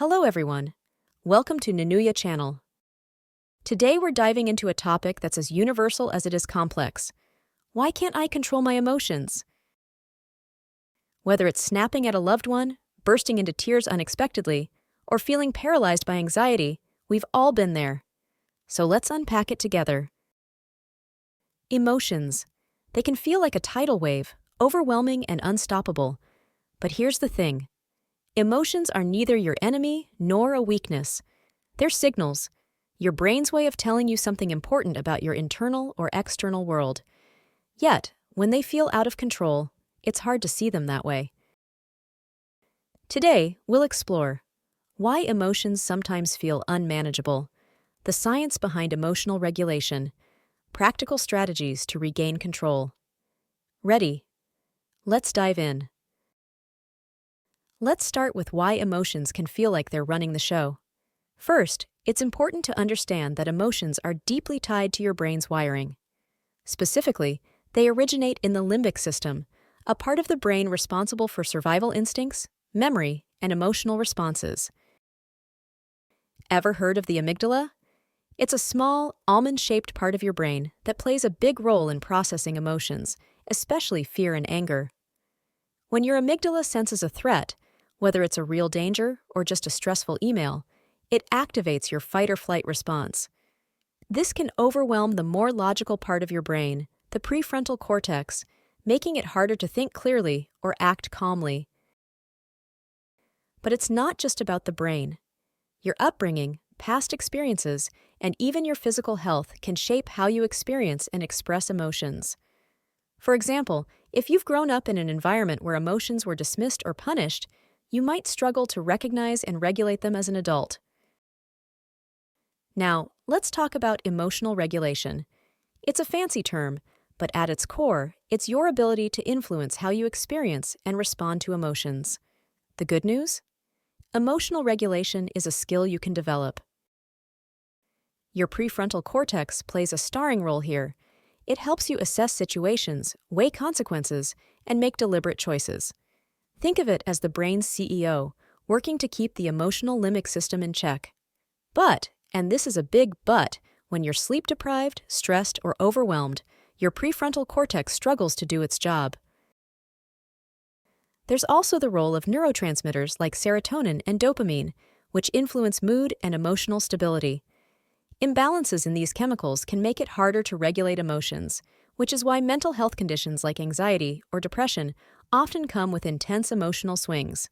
Hello everyone. Welcome to Nanuya channel. Today we're diving into a topic that's as universal as it is complex. Why can't I control my emotions? Whether it's snapping at a loved one, bursting into tears unexpectedly, or feeling paralyzed by anxiety, we've all been there. So let's unpack it together. Emotions. They can feel like a tidal wave, overwhelming and unstoppable. But here's the thing. Emotions are neither your enemy nor a weakness. They're signals, your brain's way of telling you something important about your internal or external world. Yet, when they feel out of control, it's hard to see them that way. Today, we'll explore why emotions sometimes feel unmanageable, the science behind emotional regulation, practical strategies to regain control. Ready? Let's dive in. Let's start with why emotions can feel like they're running the show. First, it's important to understand that emotions are deeply tied to your brain's wiring. Specifically, they originate in the limbic system, a part of the brain responsible for survival instincts, memory, and emotional responses. Ever heard of the amygdala? It's a small, almond-shaped part of your brain that plays a big role in processing emotions, especially fear and anger. When your amygdala senses a threat, whether it's a real danger or just a stressful email, it activates your fight-or-flight response. This can overwhelm the more logical part of your brain, the prefrontal cortex, making it harder to think clearly or act calmly. But it's not just about the brain. Your upbringing, past experiences, and even your physical health can shape how you experience and express emotions. For example, if you've grown up in an environment where emotions were dismissed or punished, you might struggle to recognize and regulate them as an adult. Now, let's talk about emotional regulation. It's a fancy term, but at its core, it's your ability to influence how you experience and respond to emotions. The good news? Emotional regulation is a skill you can develop. Your prefrontal cortex plays a starring role here. It helps you assess situations, weigh consequences, and make deliberate choices. Think of it as the brain's CEO, working to keep the emotional limbic system in check. But, and this is a big but, when you're sleep-deprived, stressed, or overwhelmed, your prefrontal cortex struggles to do its job. There's also the role of neurotransmitters like serotonin and dopamine, which influence mood and emotional stability. Imbalances in these chemicals can make it harder to regulate emotions, which is why mental health conditions like anxiety or depression often come with intense emotional swings.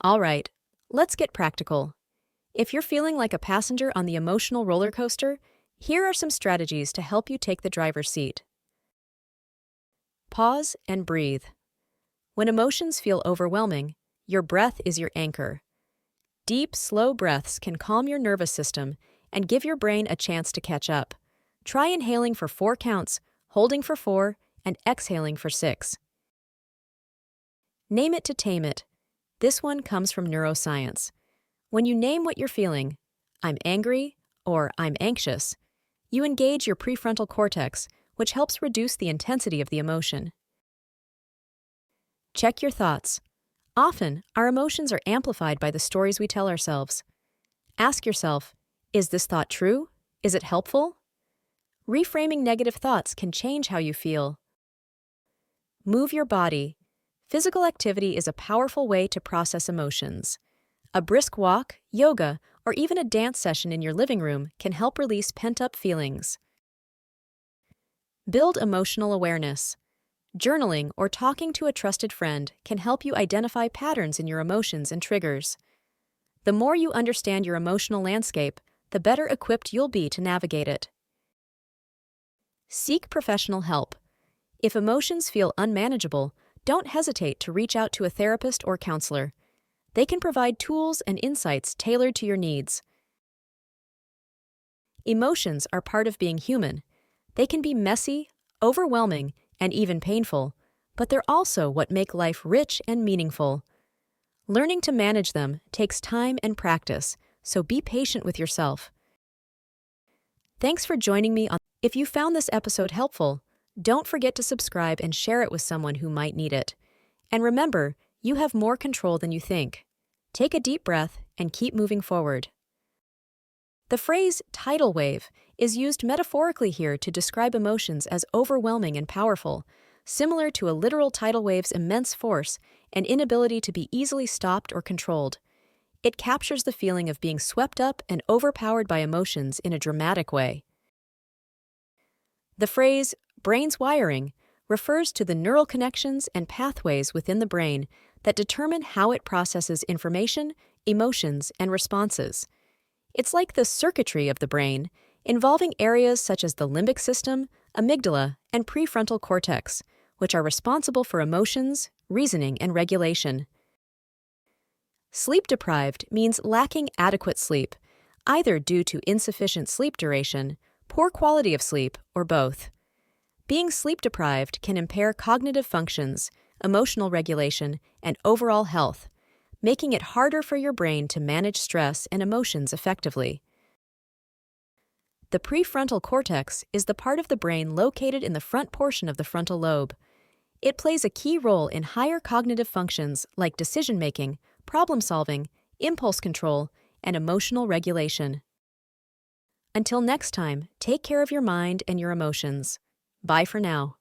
All right, let's get practical. If you're feeling like a passenger on the emotional roller coaster, here are some strategies to help you take the driver's seat. Pause and breathe. When emotions feel overwhelming, your breath is your anchor. Deep, slow breaths can calm your nervous system and give your brain a chance to catch up. Try inhaling for 4 counts, holding for 4, and exhaling for 6. Name it to tame it. This one comes from neuroscience. When you name what you're feeling, I'm angry or I'm anxious, you engage your prefrontal cortex, which helps reduce the intensity of the emotion. Check your thoughts. Often, our emotions are amplified by the stories we tell ourselves. Ask yourself, is this thought true? Is it helpful? Reframing negative thoughts can change how you feel. Move your body. Physical activity is a powerful way to process emotions. A brisk walk, yoga, or even a dance session in your living room can help release pent-up feelings. Build emotional awareness. Journaling or talking to a trusted friend can help you identify patterns in your emotions and triggers. The more you understand your emotional landscape, the better equipped you'll be to navigate it. Seek professional help. If emotions feel unmanageable, don't hesitate to reach out to a therapist or counselor. They can provide tools and insights tailored to your needs. Emotions are part of being human. They can be messy, overwhelming, and even painful, but they're also what make life rich and meaningful. Learning to manage them takes time and practice, so be patient with yourself. Thanks for joining me on. If you found this episode helpful, don't forget to subscribe and share it with someone who might need it. And remember, you have more control than you think. Take a deep breath and keep moving forward. The phrase tidal wave is used metaphorically here to describe emotions as overwhelming and powerful, similar to a literal tidal wave's immense force and inability to be easily stopped or controlled. It captures the feeling of being swept up and overpowered by emotions in a dramatic way. The phrase brain's wiring refers to the neural connections and pathways within the brain that determine how it processes information, emotions, and responses. It's like the circuitry of the brain, involving areas such as the limbic system, amygdala, and prefrontal cortex, which are responsible for emotions, reasoning, and regulation. Sleep-deprived means lacking adequate sleep, either due to insufficient sleep duration, poor quality of sleep, or both. Being sleep-deprived can impair cognitive functions, emotional regulation, and overall health, making it harder for your brain to manage stress and emotions effectively. The prefrontal cortex is the part of the brain located in the front portion of the frontal lobe. It plays a key role in higher cognitive functions like decision-making, problem-solving, impulse control, and emotional regulation. Until next time, take care of your mind and your emotions. Bye for now.